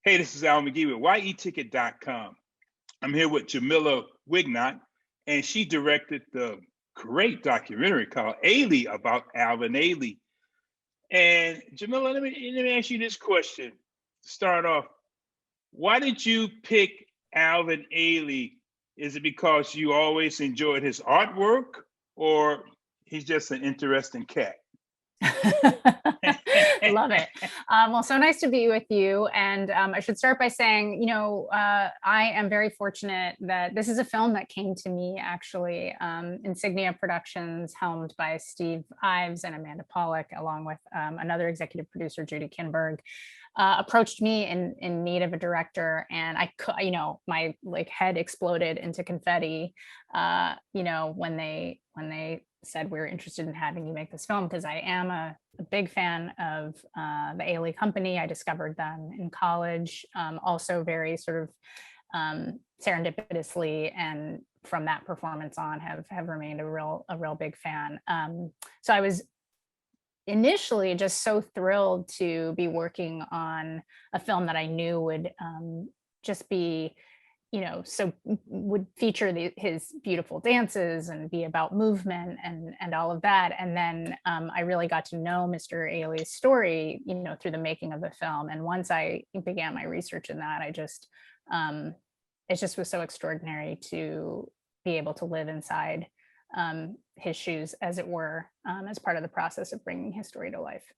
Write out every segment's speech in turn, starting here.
Hey, this is Al McGee with YETicket.com. I'm here with Jamila Wignot, and she directed the great documentary called Ailey about Alvin Ailey. And Jamila, let me ask you this question to start off. Why did you pick Alvin Ailey? Is it because you always enjoyed his artwork, or he's just an interesting cat? Love it. Well, so nice to be with you. And I should start by saying, I am very fortunate that this is a film that came to me actually. Insignia Productions, helmed by Steve Ives and Amanda Pollock, along with another executive producer, Judy Kinberg, approached me in need of a director, and I could, my head exploded into confetti, when they said we were interested in having you make this film, because I am a big fan of the Ailey company. I discovered them in college, also very sort of serendipitously, and from that performance on have remained a real big fan. So I was initially just so thrilled to be working on a film that I knew would just be, so would feature his beautiful dances and be about movement and all of that. And then I really got to know Mr. Ailey's story, through the making of the film. And once I began my research in that, it just was so extraordinary to be able to live inside his shoes, as it were, as part of the process of bringing his story to life.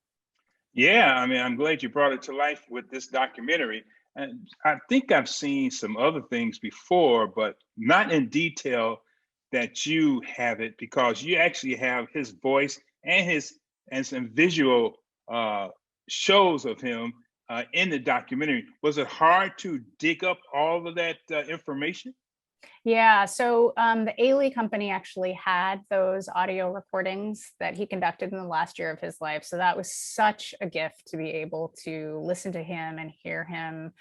Yeah, I mean, I'm glad you brought it to life with this documentary. And I think I've seen some other things before, but not in detail that you have it, because you actually have his voice and some visual shows of him in the documentary. Was it hard to dig up all of that information? Yeah, so the Ailey company actually had those audio recordings that he conducted in the last year of his life. So that was such a gift to be able to listen to him and hear him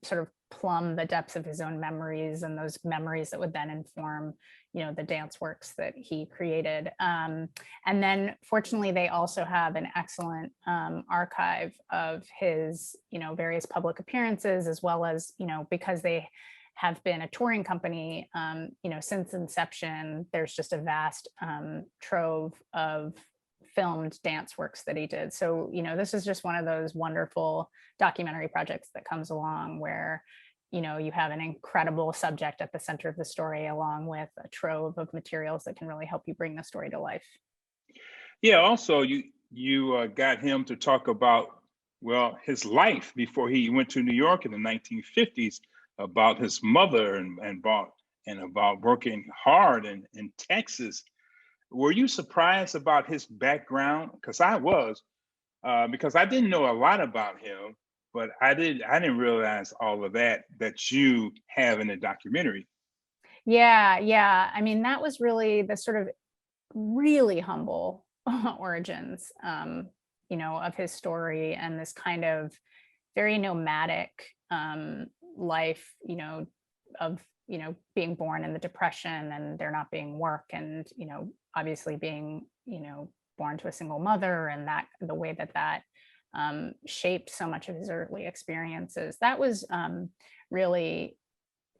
sort of plumb the depths of his own memories, and those memories that would then inform, the dance works that he created. And then fortunately, they also have an excellent archive of his, various public appearances, as well as, because they have been a touring company, since inception. There's just a vast trove of filmed dance works that he did. So, this is just one of those wonderful documentary projects that comes along where, you have an incredible subject at the center of the story, along with a trove of materials that can really help you bring the story to life. Yeah. Also, you got him to talk about, well, his life before he went to New York in the 1950s, about his mother and about working hard in Texas. Were you surprised about his background? Because I was, because I didn't know a lot about him, but I didn't realize all of that you have in the documentary. Yeah. I mean, that was really the sort of really humble origins, of his story, and this kind of very nomadic life, of, being born in the Depression and there not being work, and, obviously being, born to a single mother, and that the way that shaped so much of his early experiences. That was really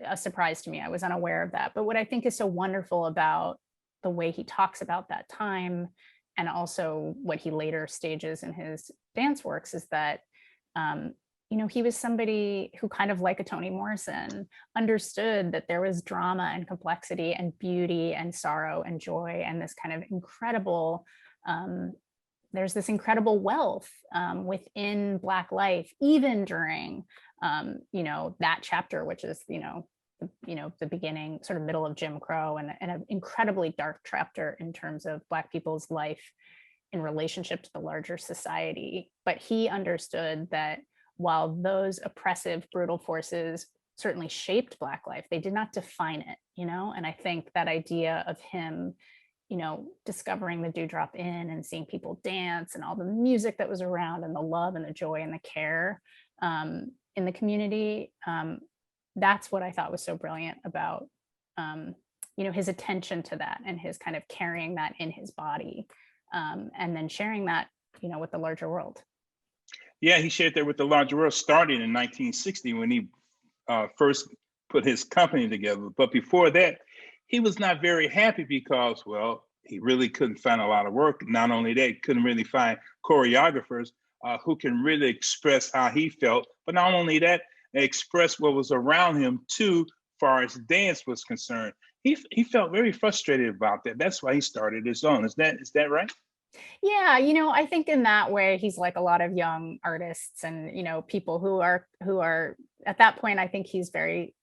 a surprise to me. I was unaware of that. But what I think is so wonderful about the way he talks about that time, and also what he later stages in his dance works, is that he was somebody who, kind of like a Toni Morrison, understood that there was drama and complexity and beauty and sorrow and joy, and this kind of incredible, there's this incredible wealth within Black life, even during, that chapter, which is, the beginning, sort of middle of Jim Crow, and an incredibly dark chapter in terms of Black people's life in relationship to the larger society. But he understood that while those oppressive, brutal forces certainly shaped Black life, they did not define it, And I think that idea of him, discovering the Dewdrop Inn and seeing people dance, and all the music that was around, and the love and the joy and the care in the community, that's what I thought was so brilliant about, his attention to that, and his kind of carrying that in his body, and then sharing that, with the larger world. Yeah, he shared that with the larger world starting in 1960 when he first put his company together. But before that, he was not very happy because, well, he really couldn't find a lot of work. Not only that, he couldn't really find choreographers who can really express how he felt. But not only that, express what was around him too, far as dance was concerned. He felt very frustrated about that. That's why he started his own. Is that right? Yeah, I think in that way he's like a lot of young artists and people who are at that point. I think he's very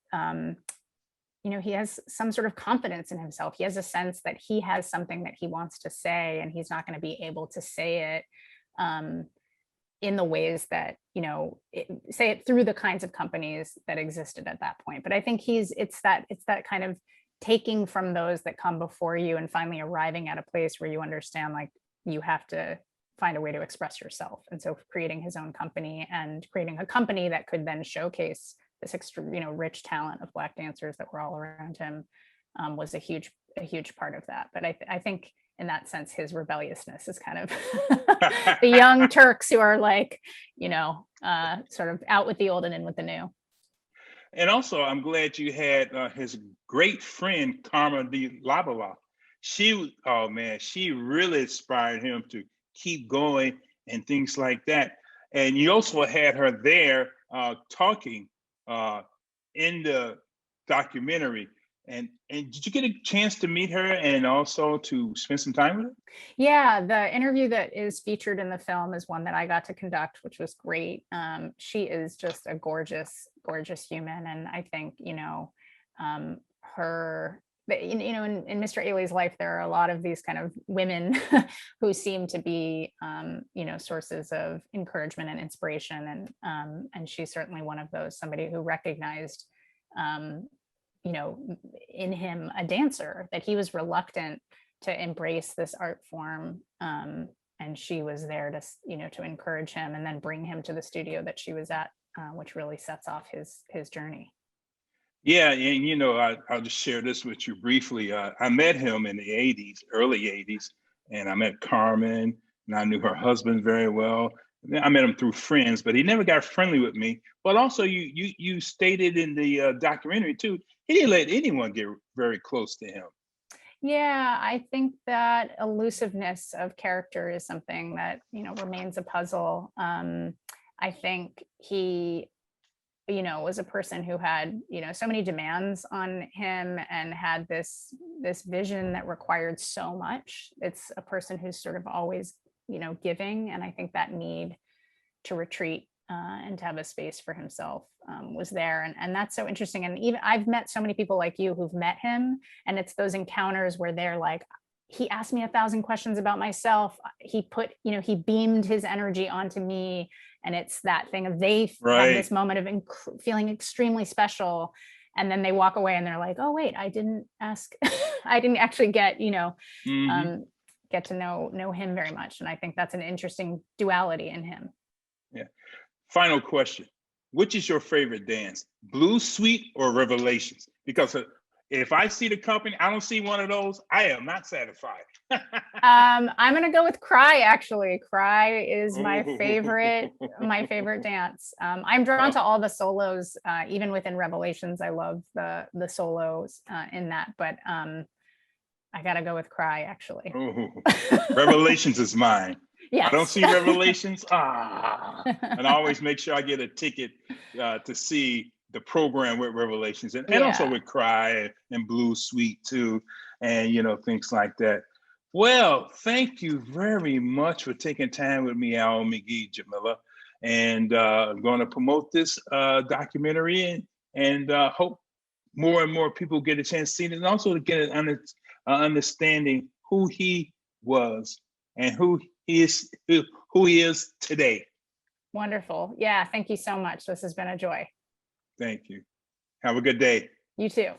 he has some sort of confidence in himself. He has a sense that he has something that he wants to say and he's not going to be able to say it um, in the ways that say it through the kinds of companies that existed at that point. But I think it's that kind of taking from those that come before you and finally arriving at a place where you understand, like, you have to find a way to express yourself. And so creating his own company and creating a company that could then showcase this extra rich talent of Black dancers that were all around him was a huge part of that. But I think in that sense his rebelliousness is kind of the young Turks who are like sort of out with the old and in with the new. And also, I'm glad you had his great friend Karma de Labala. Oh man, she really inspired him to keep going and things like that. And you also had her there talking in the documentary. And did you get a chance to meet her and also to spend some time with her? Yeah, the interview that is featured in the film is one that I got to conduct, which was great. She is just a gorgeous, gorgeous human, and I think her. In Mr. Ailey's life, there are a lot of these kind of women who seem to be, sources of encouragement and inspiration, and she's certainly one of those. Somebody who recognized, in him a dancer, that he was reluctant to embrace this art form, and she was there to encourage him and then bring him to the studio that she was at, which really sets off his journey. Yeah, and I'll just share this with you briefly. I met him in the early '80s, and I met Carmen, and I knew her husband very well. I met him through friends, but he never got friendly with me. But also, you stated in the documentary too, he didn't let anyone get very close to him. Yeah, I think that elusiveness of character is something that remains a puzzle. I think he was a person who had so many demands on him and had this vision that required so much. It's a person who's sort of always giving, and I think that need to retreat and to have a space for himself was there, and that's so interesting. And even I've met so many people like you who've met him, and it's those encounters where they're like, he asked me 1,000 questions about myself. He beamed his energy onto me. And it's that thing of they have this moment of feeling extremely special. And then they walk away and they're like, oh, wait, I didn't ask. I didn't actually get to know him very much. And I think that's an interesting duality in him. Yeah. Final question. Which is your favorite dance? Blue Suite or Revelations? Because if I see the company, I don't see one of those, I am not satisfied. I'm gonna go with Cry. Actually, Cry is my favorite dance. I'm drawn to all the solos, even within Revelations. I love the solos in that, but I gotta go with Cry. Actually, Revelations is mine. Yes. I don't see Revelations. And I always make sure I get a ticket to see the program with Revelations and also with Cry and Blue Suite too, and things like that. Well, thank you very much for taking time with me, Al McGee, Jamila, and I'm going to promote this documentary and hope more and more people get a chance to see it, and also to get an understanding who he was and who he is today. Wonderful. Yeah, thank you so much. This has been a joy. Thank you. Have a good day. You too.